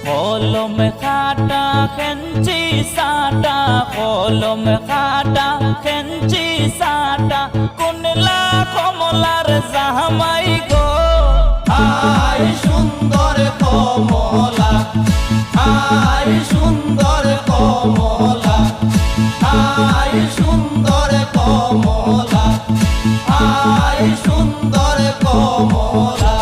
কলম খাটা খেঞ্চি সাটা, কলম খাটা খেঞ্চি সাটা, কোনলা কমলার জামাই গো। আই সুন্দর কমলা, আই সুন্দর কমলা, আই সুন্দর কমলা, আই সুন্দর কমলা।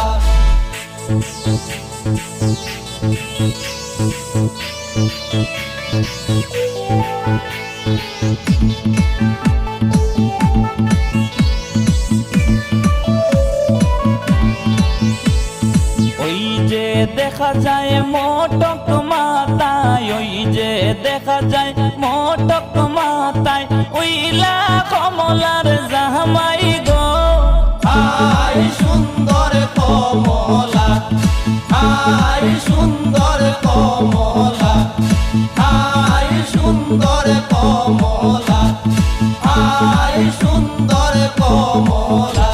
ওই যে দেখা যায় মোটক মাথায়, ওই যে দেখা যায় মোটক মাথায়, ওইলা কমলার জামাই গো। আই সুন্দর কমলা, আই সুন্দর কমলা, আই সুন্দর কমলা, আই সুন্দর কমলা।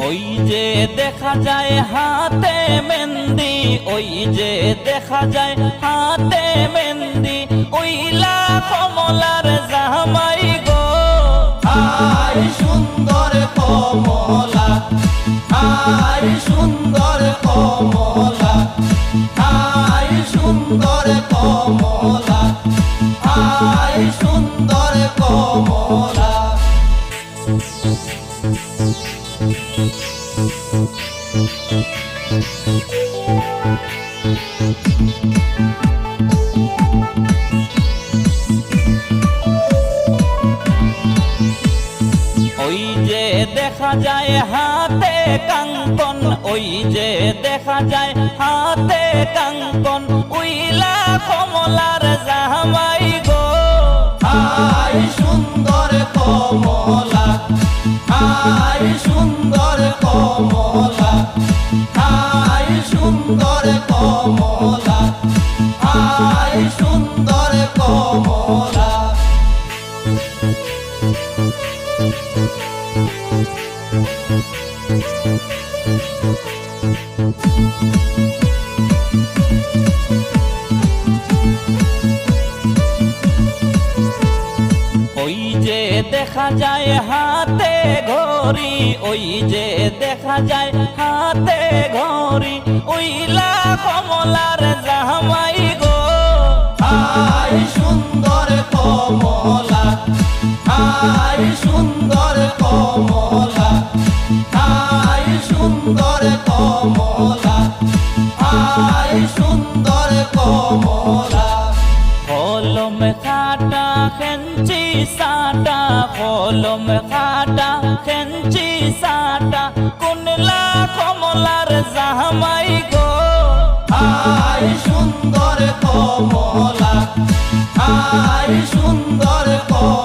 ওই যে দেখা যায় হাতে মেহেন্দি, ওই যে দেখা যায় হাতে মেহেন্দি, ওইলা কমলার জামাই গো। আই সুন্দর কমলা, আই সুন্দর কমলা, আই সুন্দর কমলা, আই সুন্দর কমলা। ওই যে দেখা যায় হাতে কাঙ্কন, ওই যে দেখা যায় হাতে কাঙ্কন, উইলা কমলার জামাই গো। আই সুন্দর কমলা, আই সুন্দর কমলা, আই সুন্দর কমলা, আই সুন্দর কমলা। ওই যে দেখা যায় হাতে ঘড়ি, ওই যে দেখা যায় হাতে ঘড়ি, ওইলা কমলার জামাই গো। আই সুন্দর কমলা, আই সুন্দর কমলা, আই সুন্দর কমলা, আই সুন্দর কমলা। কলম খাটা খেঞ্চি সাটা, কলম খাটা খেঞ্চি সাটা, কোনলা কমলার জামাই গো। আই সুন্দর কমলা, আই সুন্দর কমলা।